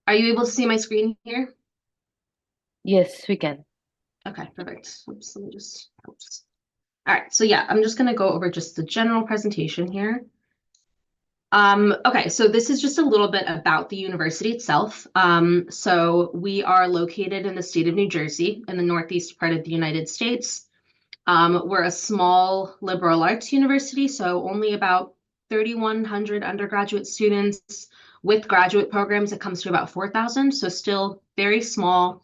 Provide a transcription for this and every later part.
Are you able to see my screen here? Yes, we can. Okay, perfect. Oops, let me just, oops. All right, so yeah, I'm just gonna go over just the general presentation here. Okay, so this is just a little bit about the university itself. So we are located in the state of New Jersey in the northeast part of the United States. We're a small liberal arts university, so only about 3,100 undergraduate students. With graduate programs, it comes to about 4,000, so still very small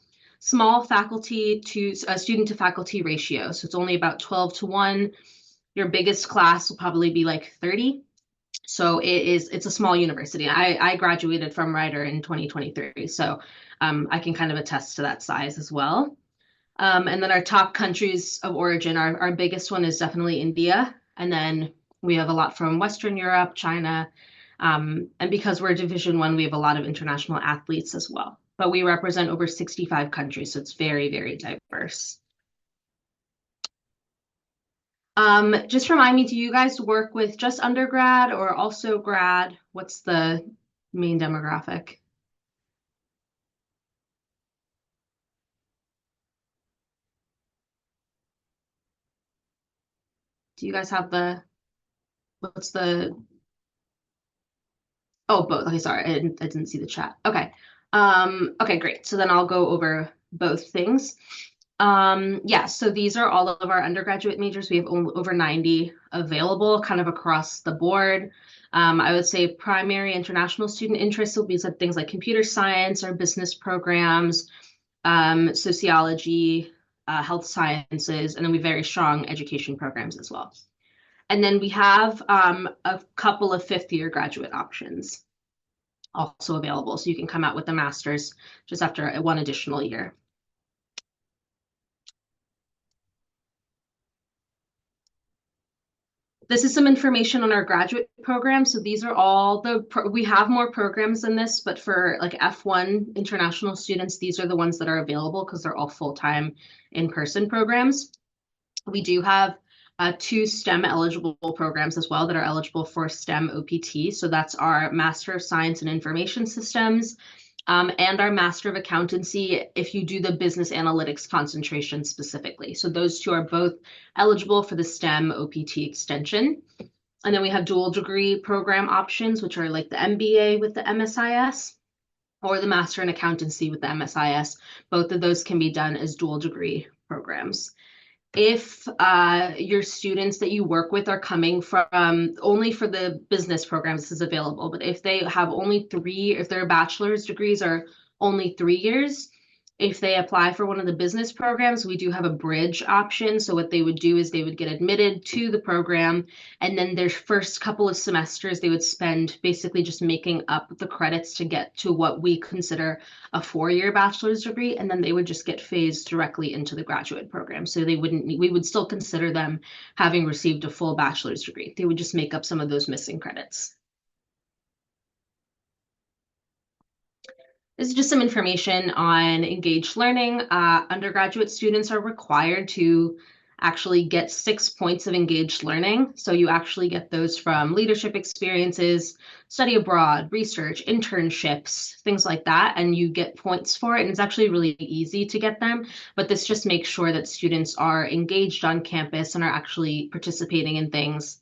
faculty to student to faculty ratio. So it's only about 12 to 1. Your biggest class will probably be like 30. So it's a small university. I graduated from Rider in 2023, so I can kind of attest to that size as well. And then our top countries of origin, our biggest one is definitely India. And then we have a lot from Western Europe, China. And because we're Division One, we have a lot of international athletes as well. But we represent over 65 countries, so it's very, very diverse. Just remind me, do you guys work with just undergrad or also grad? What's the main demographic? Do you guys have what's the, oh, both. Okay, sorry, I didn't see the chat. Okay. Okay, great. So then I'll go over both things. Yeah, so these are all of our undergraduate majors. We have over 90 available kind of across the board. I would say primary international student interests will be things like computer science or business programs, sociology, health sciences, and then we have very strong education programs as well. And then we have a couple of fifth year graduate options also available. So you can come out with a master's just after one additional year. This is some information on our graduate program. So these are all we have more programs than this, but for like F1 international students, these are the ones that are available because they're all full-time in-person programs. We do have two STEM eligible programs as well that are eligible for STEM OPT. So that's our Master of Science in Information Systems and our Master of Accountancy if you do the business analytics concentration specifically. So those two are both eligible for the STEM OPT extension. And then we have dual degree program options, which are like the MBA with the MSIS or the Master in Accountancy with the MSIS. Both of those can be done as dual degree programs. If your students that you work with are coming from only for the business programs, this is available. But if they have only three, if their bachelor's degrees are only 3 years, if they apply for one of the business programs, we do have a bridge option. So what they would do is they would get admitted to the program, and then their first couple of semesters, they would spend basically just making up the credits to get to what we consider a 4 year bachelor's degree, and then they would just get phased directly into the graduate program. So we would still consider them having received a full bachelor's degree. They would just make up some of those missing credits. This is just some information on engaged learning. Undergraduate students are required to actually get 6 points of engaged learning. So you actually get those from leadership experiences, study abroad, research, internships, things like that. And you get points for it. And it's actually really easy to get them. But this just makes sure that students are engaged on campus and are actually participating in things.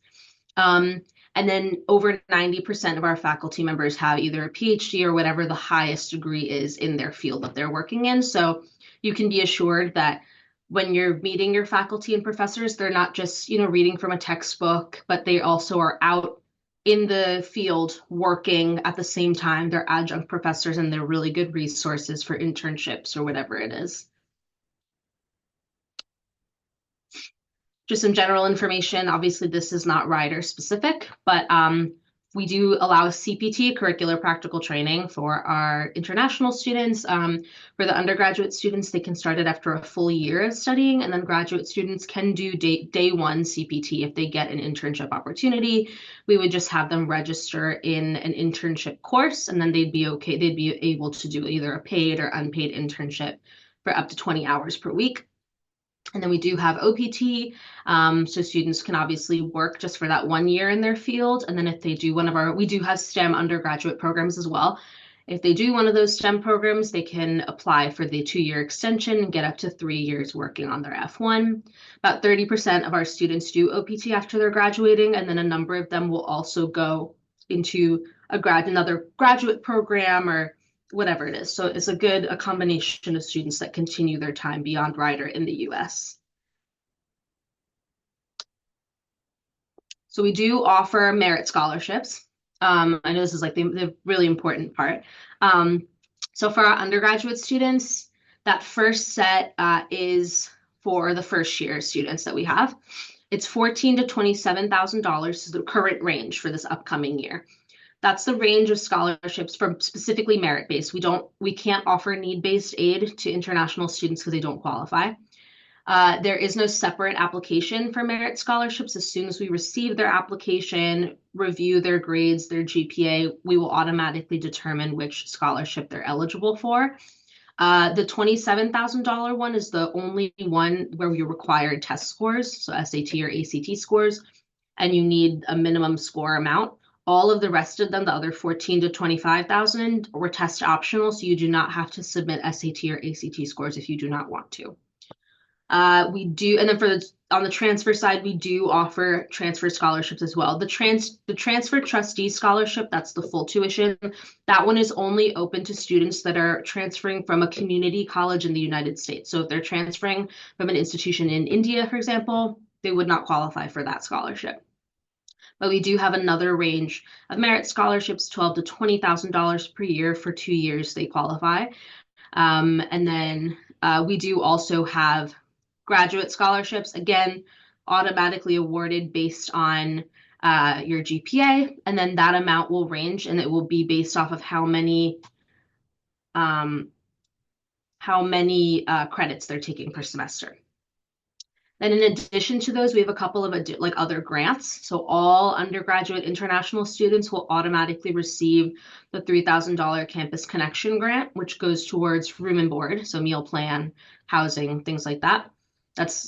Um, and then over 90% of our faculty members have either a PhD or whatever the highest degree is in their field that they're working in. So you can be assured that when you're meeting your faculty and professors, they're not just, reading from a textbook, but they also are out in the field working at the same time. They're adjunct professors and they're really good resources for internships or whatever it is. Just some general information. Obviously, this is not rider specific, but we do allow CPT, curricular practical training, for our international students. For the undergraduate students, they can start it after a full year of studying, and then graduate students can do day one CPT if they get an internship opportunity. We would just have them register in an internship course, and then they'd be okay. They'd be able to do either a paid or unpaid internship for up to 20 hours per week. And then we do have OPT. So students can obviously work just for that 1 year in their field. And then if they do we do have STEM undergraduate programs as well. If they do one of those STEM programs, they can apply for the 2-year extension and get up to 3 years working on their F1. About 30% of our students do OPT after they're graduating, and then a number of them will also go into another graduate program or whatever it is. So it's a combination of students that continue their time beyond Rider in the US. So we do offer merit scholarships. I know this is like the really important part. So for our undergraduate students, that first set is for the first year students that we have. It's $14,000 to $27,000 is the current range for this upcoming year. That's the range of scholarships for specifically merit-based. We can't offer need-based aid to international students because they don't qualify. There is no separate application for merit scholarships. As soon as we receive their application, review their grades, their GPA, we will automatically determine which scholarship they're eligible for. The $27,000 one is the only one where you require test scores, so SAT or ACT scores, and you need a minimum score amount. All of the rest of them, the other 14 to 25,000, were test optional, so you do not have to submit SAT or ACT scores if you do not want to. We do, and then on the transfer side, we do offer transfer scholarships as well. The transfer trustee scholarship, that's the full tuition. That one is only open to students that are transferring from a community college in the United States. So if they're transferring from an institution in India, for example, they would not qualify for that scholarship. But we do have another range of merit scholarships, $12,000 to $20,000 per year for 2 years they qualify. And then we do also have graduate scholarships, again, automatically awarded based on your GPA, and then that amount will range, and it will be based off of how many credits they're taking per semester. Then in addition to those, we have a couple of other grants. So all undergraduate international students will automatically receive the $3,000 Campus Connection grant, which goes towards room and board, so meal plan, housing, things like that.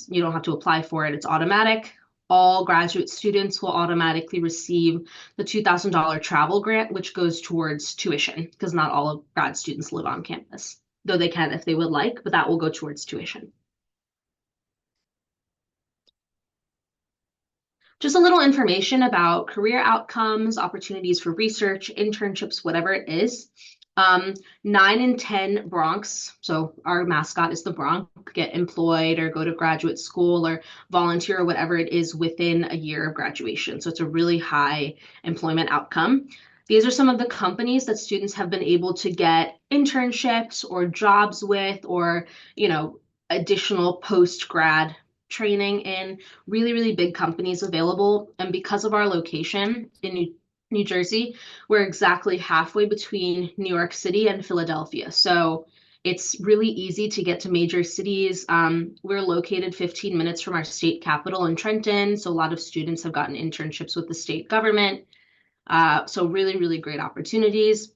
You don't have to apply for it, it's automatic. All graduate students will automatically receive the $2,000 travel grant, which goes towards tuition, because not all of grad students live on campus, though they can if they would like, but that will go towards tuition. Just a little information about career outcomes, opportunities for research, internships, whatever it is. 9 in 10 Broncs, so our mascot is the Bronc, get employed or go to graduate school or volunteer or whatever it is within a year of graduation. So it's a really high employment outcome. These are some of the companies that students have been able to get internships or jobs with, or, additional post-grad training in. Really, really big companies available. And because of our location in New Jersey, we're exactly halfway between New York City and Philadelphia. So it's really easy to get to major cities. We're located 15 minutes from our state capital in Trenton. So a lot of students have gotten internships with the state government. So really, really great opportunities.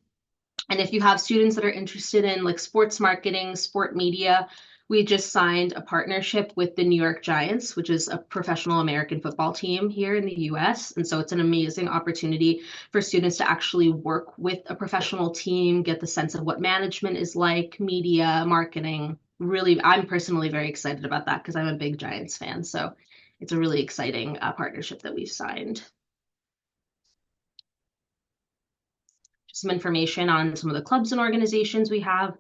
And if you have students that are interested in like sports marketing, sport media, we just signed a partnership with the New York Giants, which is a professional American football team here in the US. And so it's an amazing opportunity for students to actually work with a professional team, get the sense of what management is like, media, marketing. Really, I'm personally very excited about that because I'm a big Giants fan. So it's a really exciting partnership that we've signed. Just some information on some of the clubs and organizations we have.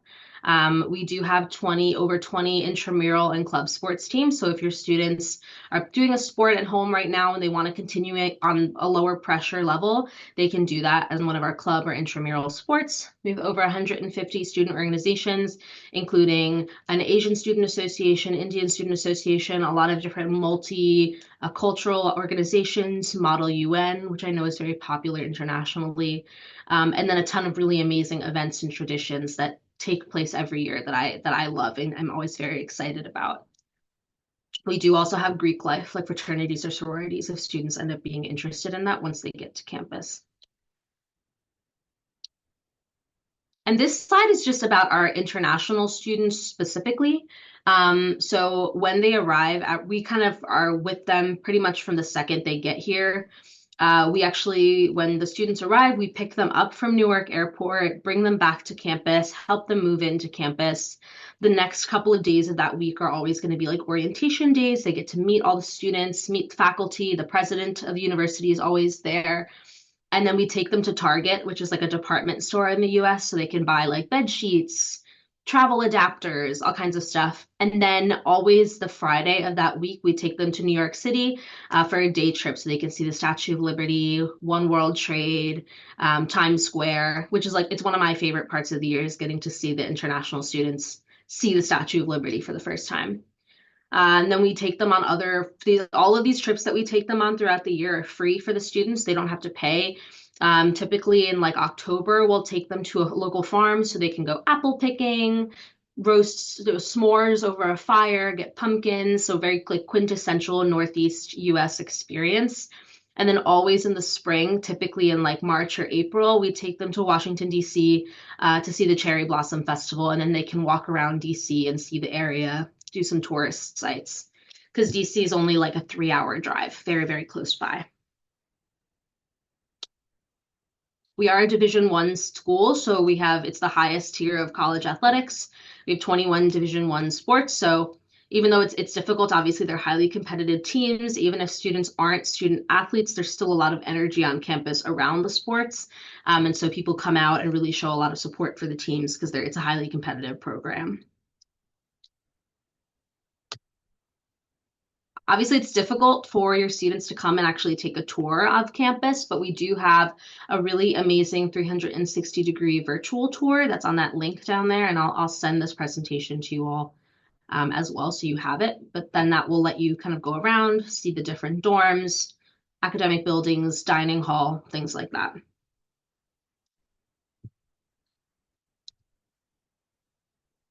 We do have over 20 intramural and club sports teams. So if your students are doing a sport at home right now and they want to continue it on a lower pressure level, they can do that as one of our club or intramural sports. We have over 150 student organizations, including an Asian Student Association, Indian Student Association, a lot of different multi-cultural organizations, Model UN, which I know is very popular internationally, and then a ton of really amazing events and traditions that take place every year that I love and I'm always very excited about. We do also have Greek life, like fraternities or sororities, if students end up being interested in that once they get to campus. And this slide is just about our international students specifically. So when they arrive, we kind of are with them pretty much from the second they get here. We actually, when the students arrive, we pick them up from Newark Airport, bring them back to campus, help them move into campus. The next couple of days of that week are always going to be like orientation days. They get to meet all the students, meet faculty. The president of the university is always there. And then we take them to Target, which is like a department store in the US, so they can buy like bed sheets, travel adapters, all kinds of stuff. And then always the Friday of that week, we take them to New York City for a day trip so they can see the Statue of Liberty, One World Trade, Times Square, which is like, it's one of my favorite parts of the year is getting to see the international students see the Statue of Liberty for the first time. And then we take them on all of these trips that we take them on throughout the year are free for the students. They don't have to pay. Typically in like October, we'll take them to a local farm so they can go apple picking, roast s'mores over a fire, get pumpkins. So very like quintessential Northeast US experience. And then always in the spring, typically in like March or April, we take them to Washington, D.C. To see the Cherry Blossom Festival. And then they can walk around D.C. and see the area, do some tourist sites, because DC is only like a 3-hour drive, very, very close by. We are a Division I school, so it's the highest tier of college athletics. We have 21 Division I sports, so even though it's difficult, obviously they're highly competitive teams. Even if students aren't student athletes, there's still a lot of energy on campus around the sports. And so people come out and really show a lot of support for the teams because it's a highly competitive program. Obviously, it's difficult for your students to come and actually take a tour of campus, but we do have a really amazing 360-degree virtual tour that's on that link down there, and I'll send this presentation to you all as well so you have it. But then that will let you kind of go around, see the different dorms, academic buildings, dining hall, things like that.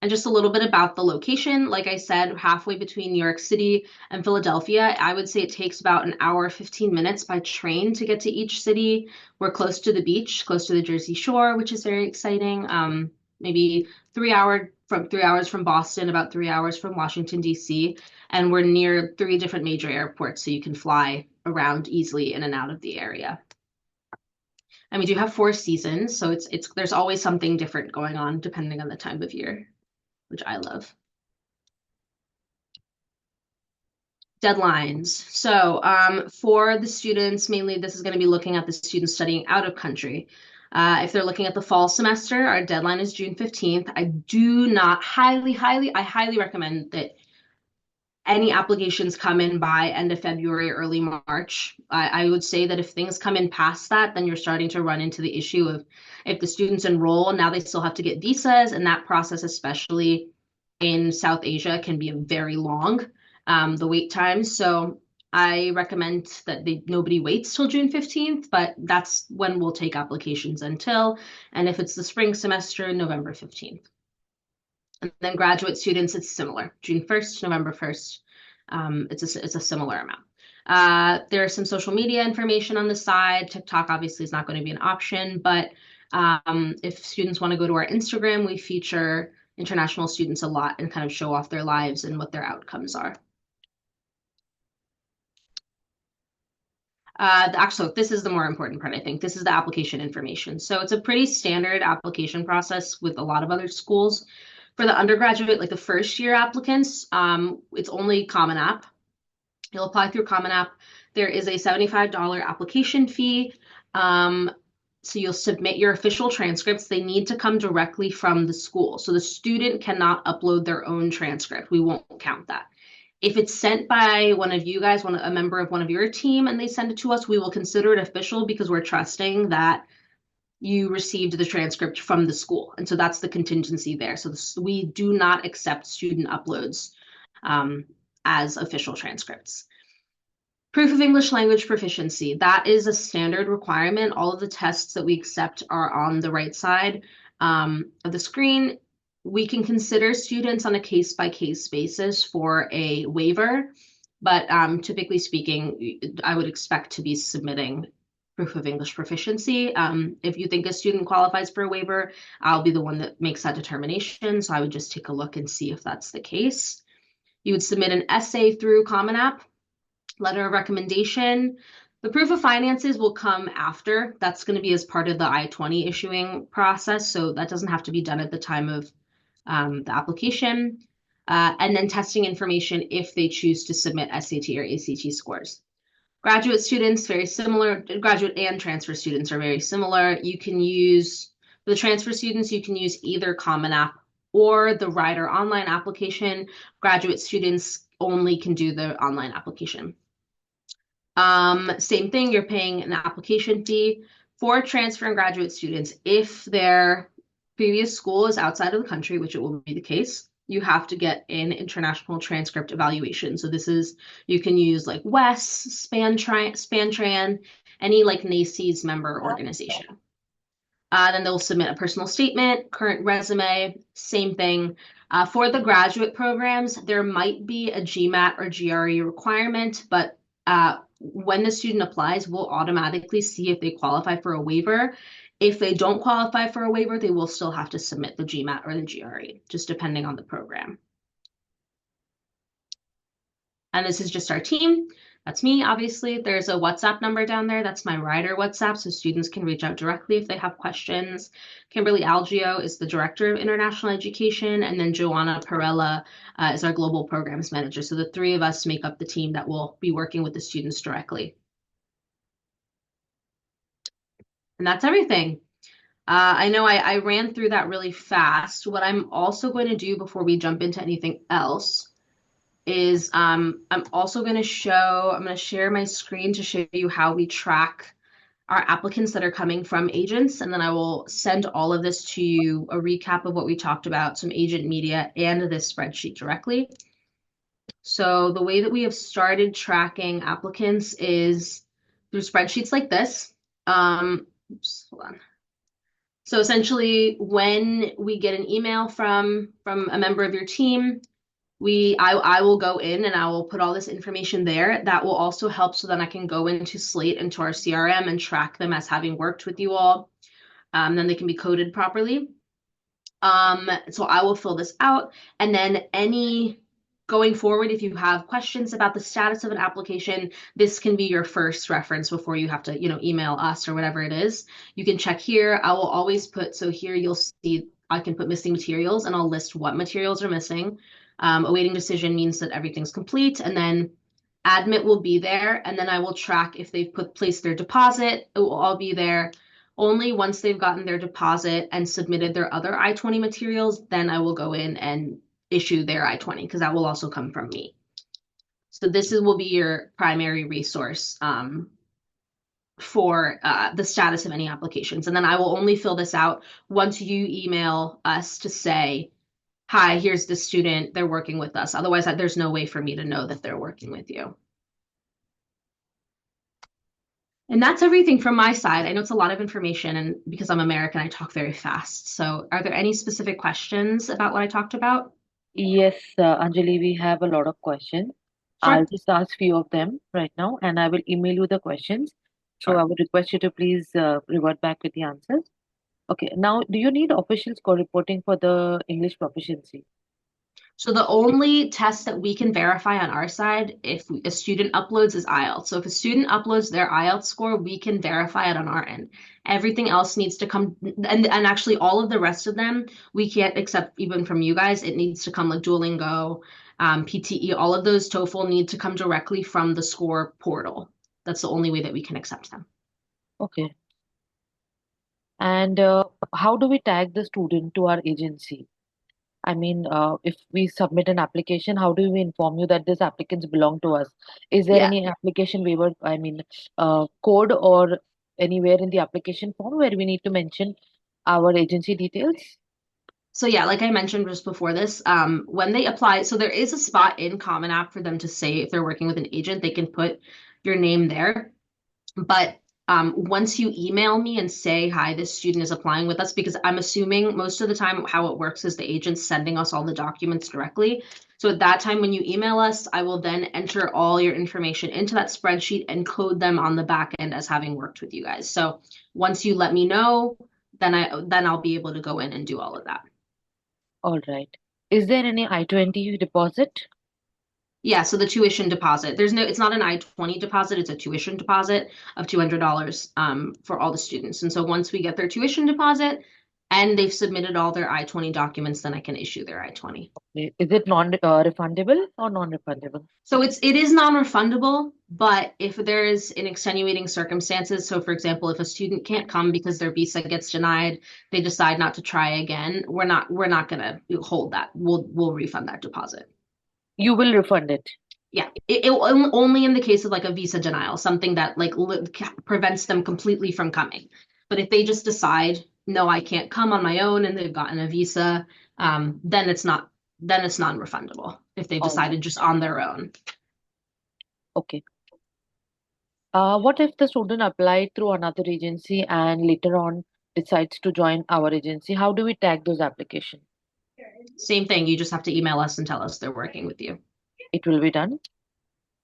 And just a little bit about the location. Like I said, halfway between New York City and Philadelphia, I would say it takes about an hour, 15 minutes by train to get to each city. We're close to the beach, close to the Jersey Shore, which is very exciting. Maybe 3 hours from Boston, about 3 hours from Washington, D.C. And we're near 3 different major airports, so you can fly around easily in and out of the area. And we do have 4 seasons, so there's always something different going on depending on the time of year, which I love. Deadlines. So for the students, mainly this is going to be looking at the students studying out of country. If they're looking at the fall semester, our deadline is June 15th. I highly recommend that any applications come in by end of February, early March. I would say that if things come in past that, then you're starting to run into the issue of if the students enroll, now they still have to get visas, and that process, especially in South Asia, can be very long, the wait time. So I recommend that nobody waits till June 15th, but that's when we'll take applications until, and if it's the spring semester, November 15th. And then graduate students, it's similar, June 1st, November 1st. It's a similar amount. There's some social media information on the side. TikTok obviously is not going to be an option, but if students want to go to our Instagram, we feature international students a lot and kind of show off their lives and what their outcomes are. Actually, this is the more important part, I think. This is the application information. So it's a pretty standard application process with a lot of other schools. For the undergraduate, like the first year applicants, it's only Common App. You'll apply through Common App. There is a $75 application fee. So you'll submit your official transcripts. They need to come directly from the school. So the student cannot upload their own transcript. We won't count that. If it's sent by one of you guys, a member of one of your team, and they send it to us, we will consider it official because we're trusting that you received the transcript from the school. And so that's the contingency there. So we do not accept student uploads as official transcripts. Proof of English language proficiency. That is a standard requirement. All of the tests that we accept are on the right side of the screen. We can consider students on a case-by-case basis for a waiver, but typically speaking, I would expect to be submitting proof of English proficiency. If you think a student qualifies for a waiver, I'll be the one that makes that determination. So I would just take a look and see if that's the case. You would submit an essay through Common App, letter of recommendation, The proof of finances will come after. That's going to be as part of the I-20 issuing process. So that doesn't have to be done at the time of the application. And then testing information if they choose to submit SAT or ACT scores. Graduate students, very similar. Graduate and transfer students are very similar. You can use, for the transfer students, you can use either Common App or the Rider online application. Graduate students only can do the online application. Same thing, you're paying an application fee for transfer and graduate students. If their previous school is outside of the country, which it will be the case, you have to get an international transcript evaluation. So this is, you can use like WES, Spantran, any like NACES member organization. Then they'll submit a personal statement, current resume, same thing. For the graduate programs, there might be a GMAT or GRE requirement, but when the student applies, we'll automatically see if they qualify for a waiver. If they don't qualify for a waiver, they will still have to submit the GMAT or the GRE, just depending on the program. And this is just our team. That's me, obviously. There's a WhatsApp number down there. That's my Rider WhatsApp, so students can reach out directly if they have questions. Kimberly Algio is the Director of International Education, and then Joanna Perella is our Global Programs Manager. So the three of us make up the team that will be working with the students directly. And that's everything. I know I ran through that really fast. What I'm also going to do before we jump into anything else is I'm also going to share my screen to show you how we track our applicants that are coming from agents. And then I will send all of this to you, a recap of what we talked about, some agent media, and this spreadsheet directly. So the way that we have started tracking applicants is through spreadsheets like this. Oops, hold on. So essentially, when we get an email from a member of your team, I will go in and I will put all this information there. That will also help so then I can go into Slate, into our CRM, and track them as having worked with you all. Then they can be coded properly. So I will fill this out, and then going forward, if you have questions about the status of an application, this can be your first reference before you have to, email us or whatever it is. You can check here. I will always put, so here you'll see I can put missing materials, and I'll list what materials are missing. Awaiting decision means that everything's complete, and then admit will be there, and then I will track if they've placed their deposit. It will all be there. Only once they've gotten their deposit and submitted their other I-20 materials, then I will go in and issue their I-20, because that will also come from me. So this will be your primary resource for the status of any applications. And then I will only fill this out once you email us to say, hi, here's the student, they're working with us. Otherwise, there's no way for me to know that they're working with you. And that's everything from my side. I know it's a lot of information, and because I'm American, I talk very fast. So are there any specific questions about what I talked about? Yes, Anjali, we have a lot of questions. I'll Sure. just ask few of them right now, and I will email you the questions. So I Sure. would request you to please revert back with the answers. Okay, now do you need official score reporting for the English proficiency? So the only test that we can verify on our side if a student uploads is IELTS. So if a student uploads their IELTS score, we can verify it on our end. Everything else needs to come, and actually all of the rest of them, we can't accept even from you guys. It needs to come like Duolingo, PTE, all of those TOEFL need to come directly from the score portal. That's the only way that we can accept them. Okay. And how do we tag the student to our agency? I mean, if we submit an application, how do we inform you that these applicants belong to us? Is there Yeah. any application waiver, code or anywhere in the application form where we need to mention our agency details? So yeah, like I mentioned just before this, when they apply, so there is a spot in Common App for them to say if they're working with an agent, they can put your name there. But once you email me and say, hi, this student is applying with us, because I'm assuming most of the time how it works is the agent's sending us all the documents directly. So at that time, when you email us, I will then enter all your information into that spreadsheet and code them on the back end as having worked with you guys. So once you let me know, then I'll be able to go in and do all of that. All right. Is there any I-20 deposit? Yeah, so the tuition deposit. It's not an I-20 deposit, it's a tuition deposit of $200 for all the students. And so once we get their tuition deposit and they've submitted all their I-20 documents, then I can issue their I-20. Is it non-refundable or non-refundable? So it is non-refundable, but if there is an extenuating circumstances, so for example, if a student can't come because their visa gets denied, they decide not to try again, we're not gonna hold that. We'll refund that deposit. You will refund it. Yeah, only in the case of like a visa denial, something that like prevents them completely from coming. But if they just decide, no, I can't come on my own, and they've gotten a visa, then it's non-refundable if they've All right. decided just on their own. Okay. What if the student applied through another agency and later on decides to join our agency? How do we tag those applications? Same thing, you just have to email us and tell us they're working with you. It will be done.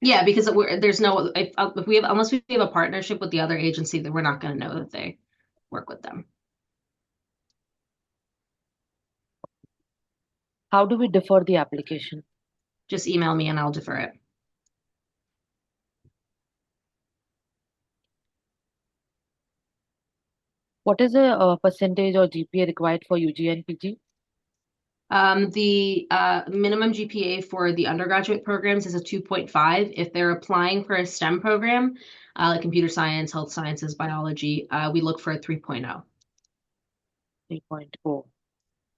Yeah, because there's no if we have unless we have a partnership with the other agency, then we're not going to know that they work with them. How do we defer the application? Just email me and I'll defer it. What is the percentage or GPA required for UG and PG? The minimum GPA for the undergraduate programs is a 2.5. If they're applying for a STEM program, like computer science, health sciences, biology, we look for a 3.0. 3.0.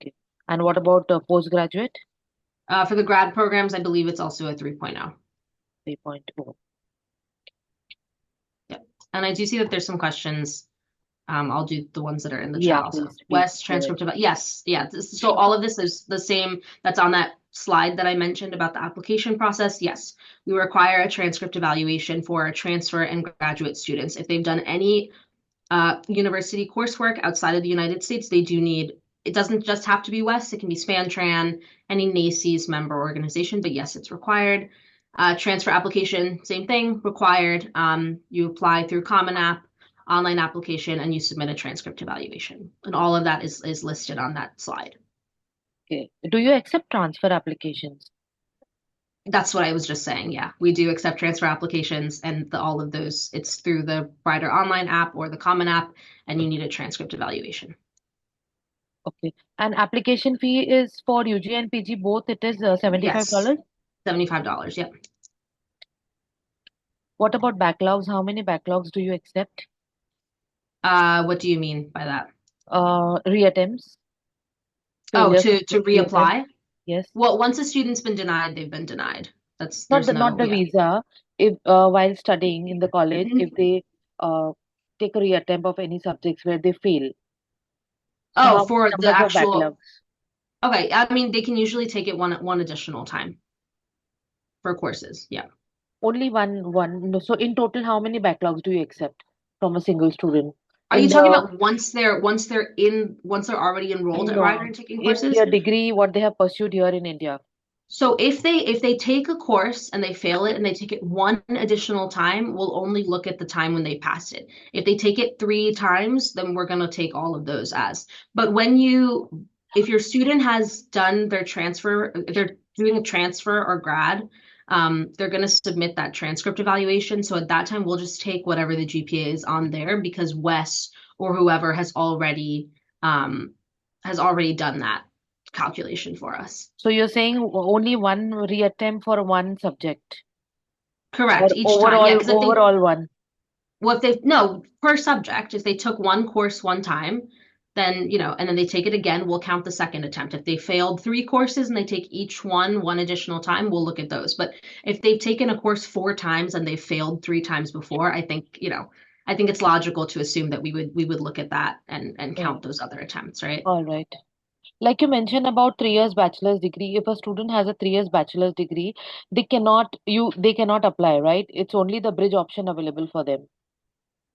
Okay. And what about postgraduate? For the grad programs, I believe it's also a 3.0. 3.0. Yep. And I do see that there's some questions. I'll do the ones that are in the chat Yeah, also. please, West go ahead. transcript of, yes, yeah. So all of this is the same that's on that slide that I mentioned about the application process. Yes, we require a transcript evaluation for transfer and graduate students. If they've done any university coursework outside of the United States, they do need, it doesn't just have to be West, it can be SpanTran, any NACES member organization, but yes, it's required. Transfer application, same thing, required. You apply through Common App, online application, and you submit a transcript evaluation. And all of that is listed on that slide. Okay. Do you accept transfer applications? That's what I was just saying. Yeah, we do accept transfer applications and all of those. It's through the Brighter Online app or the Common App, and you need a transcript evaluation. Okay. And application fee is for UG and PG both, it is $75? Yes, $75. Yep. What about backlogs? How many backlogs do you accept? What do you mean by that? Reattempts. Oh, Failure to reattempt. reapply? Yes. Well, once a student's been denied, they've been denied. That's Not there's not no, the yeah. visa. If while studying in the college, if they take a reattempt of any subjects where they fail, so Oh, how for many the numbers of actual, backlogs? okay. I mean, they can usually take it one additional time for courses. Yeah. Only one. No, so in total, how many backlogs do you accept from a single student Are you in talking the about once they're already enrolled at Rider and taking in courses? their degree, what they have pursued here in India? So if they take a course and they fail it and they take it one additional time, we'll only look at the time when they passed it. If they take it 3 times, then we're going to take all of those as. But if your student has done their transfer, if they're doing a transfer or grad, they're going to submit that transcript evaluation. So at that time, we'll just take whatever the GPA is on there because Wes or whoever has already done that calculation for us. So you're saying only one reattempt for one subject, or Correct. Each time. Yeah, overall because overall one? well, if they, no, per subject, if they took one course one time, then, and then they take it again, we'll count the second attempt. If they failed 3 courses and they take each one additional time, we'll look at those. But if they've taken a course 4 times and they failed 3 times before, I think it's logical to assume that we would look at that and Yeah. count those other attempts, right? All right. Like you mentioned about 3 years bachelor's degree, if a student has a 3 years bachelor's degree, they cannot apply, right? It's only the bridge option available for them.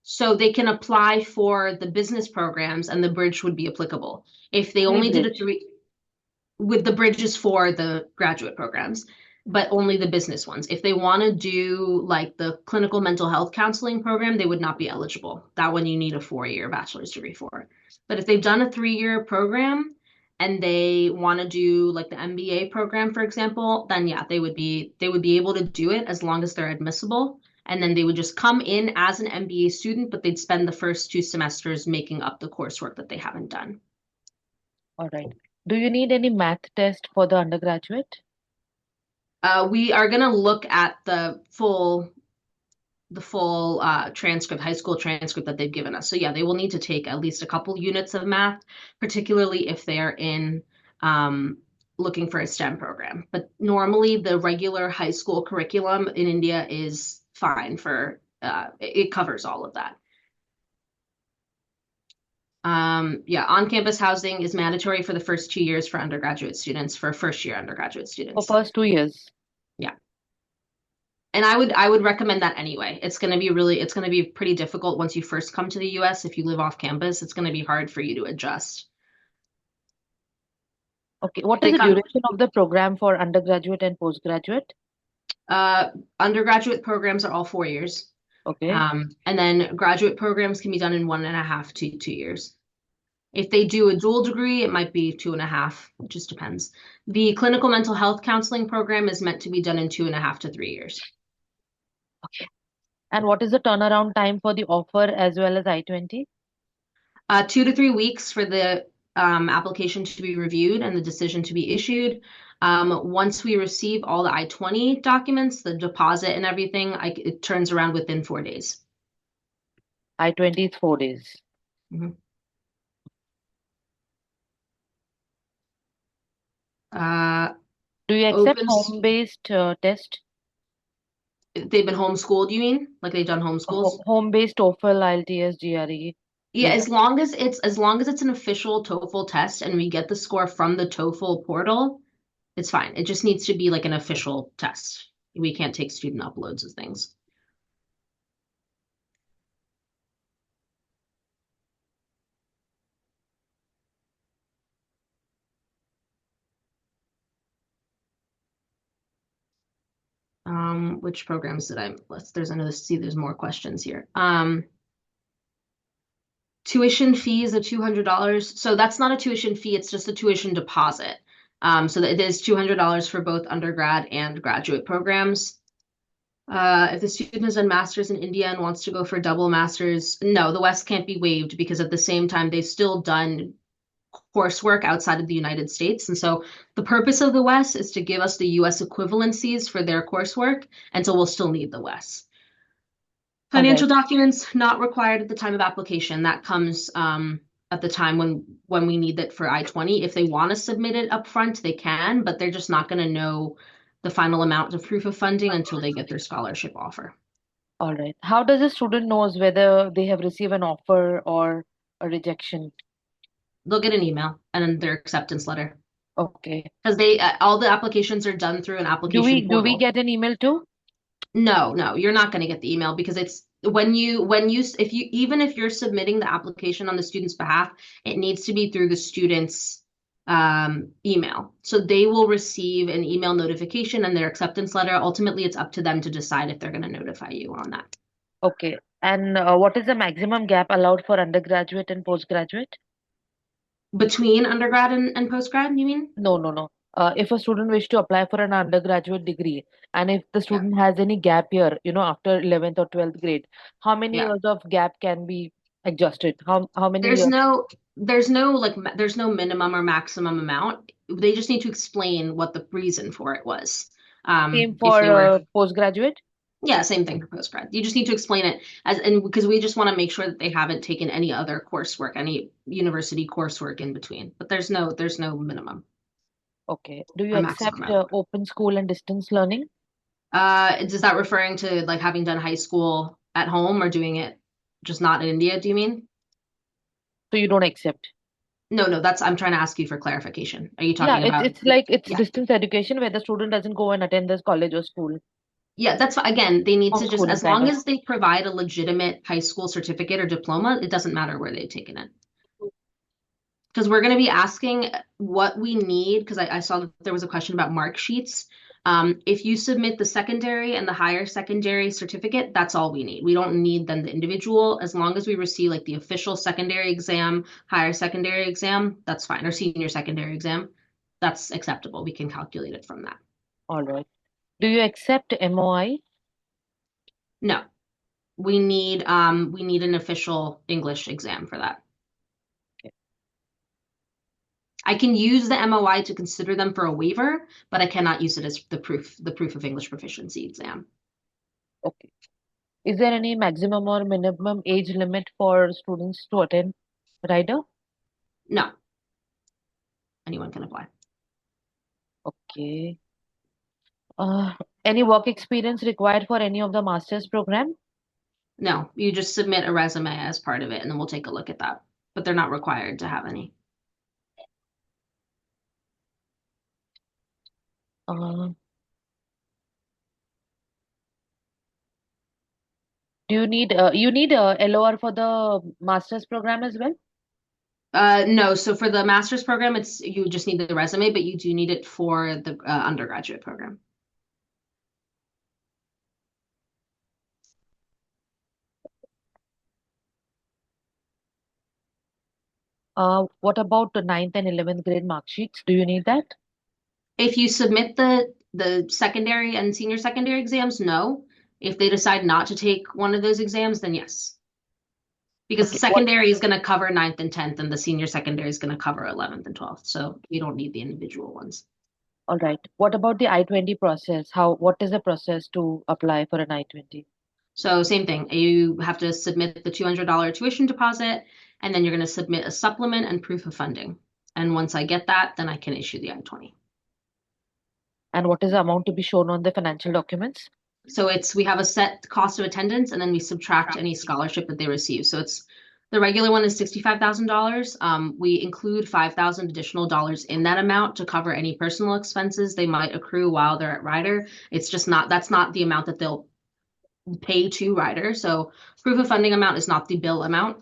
So they can apply for the business programs and the bridge would be applicable. If they Only only did a bridge. with the bridges for the graduate programs, but only the business ones. If they want to do like the clinical mental health counseling program, they would not be eligible. That one you need a 4-year bachelor's degree for. But if they've done a 3-year program and they want to do like the MBA program, for example, then yeah, they would be able to do it as long as they're admissible. And then they would just come in as an MBA student, but they'd spend the first 2 semesters making up the coursework that they haven't done. All right. Do you need any math test for the undergraduate? We are going to look at the full transcript, high school transcript that they've given us. So yeah, they will need to take at least a couple units of math, particularly if they are in looking for a STEM program. But normally the regular high school curriculum in India is fine for it covers all of that. Yeah, on-campus housing is mandatory for the first 2 years for undergraduate students, for first-year undergraduate For students. first 2 years. Yeah. And I would recommend that anyway. It's going to be pretty difficult once you first come to the US. If you live off campus, it's going to be hard for you to adjust. Okay. What is They the come, duration of the program for undergraduate and postgraduate? undergraduate programs are all 4 years. Okay. And then graduate programs can be done in 1.5 to 2 years. If they do a dual degree, it might be 2.5. It just depends. The clinical mental health counseling program is meant to be done in 2.5 to 3 years. Okay. And what is the turnaround time for the offer as well as I-20? 2 to 3 weeks for the application to be reviewed and the decision to be issued. Once we receive all the I-20 documents, the deposit and everything, it turns around within 4 days. I-20 is 4 days. Mhm. Do you accept Opens, home-based test? they've been homeschooled, you mean? Like they've done homeschools? Home-based TOEFL, IELTS, GRE. Yeah, as long as it's an official TOEFL test and we get the score from the TOEFL portal, it's fine. It just needs to be like an official test. We can't take student uploads of things. Which programs did I there's more questions here. Tuition fee is a $200. So that's not a tuition fee, it's just a tuition deposit. So that it is $200 for both undergrad and graduate programs. If the student has done masters in India and wants to go for double masters, no, the WES can't be waived because at the same time they've still done coursework outside of the United States. And so the purpose of the WES is to give us the US equivalencies for their coursework. And so we'll still need the WES. All right. Financial documents not required at the time of application. That comes at the time when we need it for I-20. If they want to submit it up front, they can, but they're just not going to know the final amount of proof of funding until they get their scholarship offer. All right. How does a student knows whether they have received an offer or a rejection? They'll get an email and then their acceptance letter Okay. because all the applications are done through an Do application we portal. get an email too? No, you're not going to get the email because it's when you even if you're submitting the application on the student's behalf, it needs to be through the student's email. So they will receive an email notification and their acceptance letter. Ultimately, it's up to them to decide if they're going to notify you on that. Okay. And what is the maximum gap allowed for undergraduate and postgraduate? Between undergrad and postgrad, you mean? No. If a student wish to apply for an undergraduate degree, and if the Yeah. student has any gap year, after 11th or 12th grade, how many Yeah. years of gap can be adjusted? How many There's years? no minimum or maximum amount. They just need to explain what the reason for it was. Same If for they were postgraduate? Yeah, same thing for postgrad. You just need to explain it and because we just want to make sure that they haven't taken any other coursework, any university coursework in between. But there's no minimum Okay. Do you or accept maximum amount. open school and distance learning? Is that referring to like having done high school at home or doing it just not in India, do you mean? So you don't accept? No, I'm trying to ask you for clarification. Are you Yeah, talking about it's like it's yeah. distance education where the student doesn't go and attend this college or school. Yeah, again, they need to just, Homeschooling as kind long of. as they provide a legitimate high school certificate or diploma, it doesn't matter where they've taken it. Because we're going to be asking what we need, because I saw that there was a question about mark sheets. If you submit the secondary and the higher secondary certificate, that's all we need. We don't need then the individual. As long as we receive like the official secondary exam, higher secondary exam, that's fine, or senior secondary exam, that's acceptable. We can calculate it from that. All right. Do you accept MOI? No, we need an official English exam for that. Okay. I can use the MOI to consider them for a waiver, but I cannot use it as the proof of English proficiency exam. Okay. Is there any maximum or minimum age limit for students to attend rider? No, anyone can apply. Okay. Uh, any work experience required for any of the master's program? No, you just submit a resume as part of it, and then we'll take a look at that. But they're not required to have any. Uh, do you need a LOR for the master's program as well? No, so for the master's program, it's you just need the resume, but you do need it for the undergraduate program. What about the 9th and 11th grade mark sheets? Do you need that? If you submit the secondary and senior secondary exams, no. If they decide not to take one of those exams, then yes. Because the Okay. What? secondary is going to cover 9th and 10th, and the senior secondary is going to cover 11th and 12th. So you don't need the individual ones. All right. What about the I-20 process? What is the process to apply for an I-20? So same thing. You have to submit the $200 tuition deposit, and then you're going to submit a supplement and proof of funding. And once I get that, then I can issue the I-20. And what is the amount to be shown on the financial documents? So we have a set cost of attendance, and then we subtract any scholarship that they receive. So it's the regular one is $65,000. We include $5,000 additional dollars in that amount to cover any personal expenses they might accrue while they're at Rider. It's just that's not the amount that they'll pay to Rider. So proof of funding amount is not the bill amount.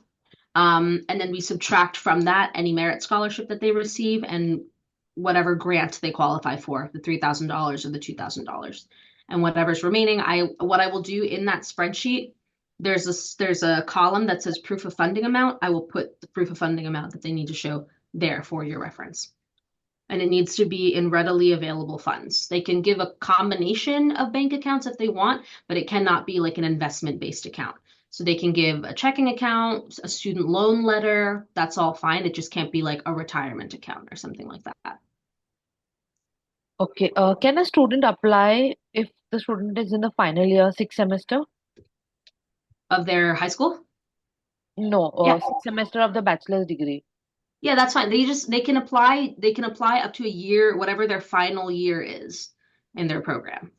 And then we subtract from that any merit scholarship that they receive and whatever grant they qualify for, the $3,000 or the $2,000. And whatever's remaining, what I will do in that spreadsheet, there's a column that says proof of funding amount. I will put the proof of funding amount that they need to show there for your reference. And it needs to be in readily available funds. They can give a combination of bank accounts if they want, but it cannot be like an investment-based account. So they can give a checking account, a student loan letter, that's all fine. It just can't be like a retirement account or something like that. Okay. Can a student apply if the student is in the final year, sixth semester? Of their high school? No, Yeah. sixth semester of the bachelor's degree. Yeah, that's fine. They can apply up to a year, whatever their final year is in their program.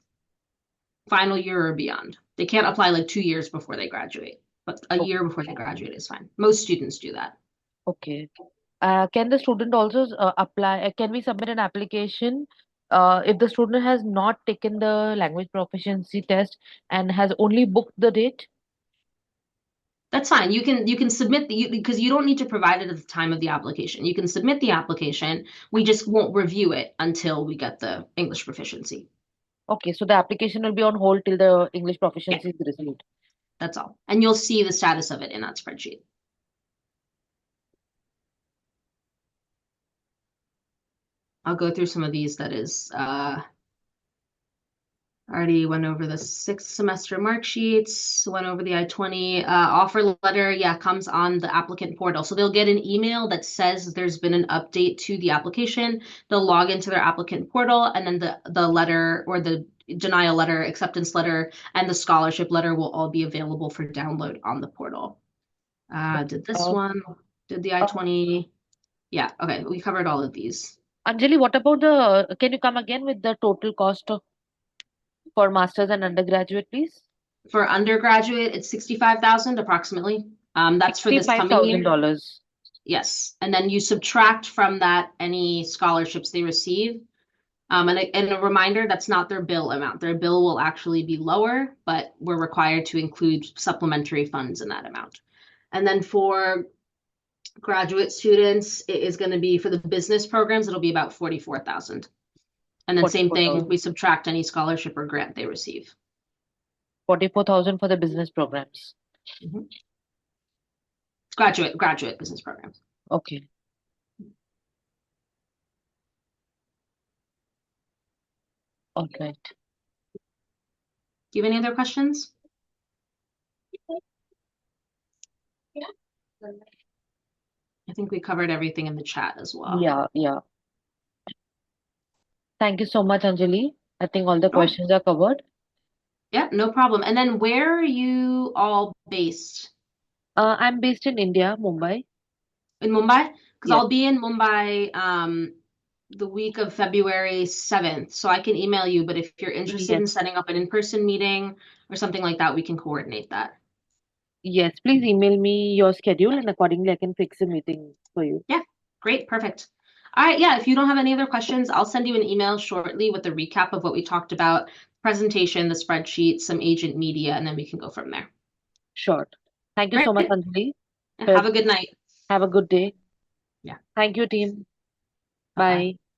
Final year or beyond. They can't apply like 2 years before they graduate, but a year before they graduate is fine. Most students do that. Okay. Can the student also apply? Can we submit an application if the student has not taken the language proficiency test and has only booked the date? That's fine. You can submit because you don't need to provide it at the time of the application. You can submit the application. We just won't review it until we get the English proficiency. Okay, so the application will be on hold till the English Yeah, proficiency is received. that's all. And you'll see the status of it in that spreadsheet. I'll go through some of these that is already went over the sixth semester mark sheets, went over the I-20 offer letter. Yeah, comes on the applicant portal. So they'll get an email that says there's been an update to the application. They'll log into their applicant portal, and then the letter or the denial letter, acceptance letter, and the scholarship letter will all be available for download on the portal. Did this Uh, one, did the I-20. Yeah, okay, we covered all of these. Anjali, what about can you come again with the total cost for masters and undergraduate, please? For undergraduate, it's 65,000 approximately. That's for this coming year. $65,000. Yes. And then you subtract from that any scholarships they receive. And a reminder, that's not their bill amount. Their bill will actually be lower, but we're required to include supplementary funds in that amount. And then for graduate students, it is going to be for the business programs, it'll be about 44,000. And then same thing, 44,000. we subtract any scholarship or grant they receive. 44,000 for the business programs. Mhm. Graduate business programs. Okay. All right. Do you have any other questions? I think we covered everything in the chat as well. Yeah, yeah. Thank you so much, Anjali. I think all the Sure. questions are covered. Yeah, no problem. And then where are you all based? I'm based in India, Mumbai. In Mumbai? Because Yes. I'll be in Mumbai the week of February 7th. So I can email you, but if you're interested Yes. in setting up an in-person meeting or something like that, we can coordinate that. Yes. Please email me your schedule and accordingly I can fix a meeting for you. Yeah, great, perfect. All right, yeah, if you don't have any other questions, I'll send you an email shortly with a recap of what we talked about, presentation, the spreadsheet, some agent media, and then we can go from there. Sure. Thank you so much, Great. Anjali. Have Have a good night. have a good day. Yeah, Thank you, team. bye-bye. Bye.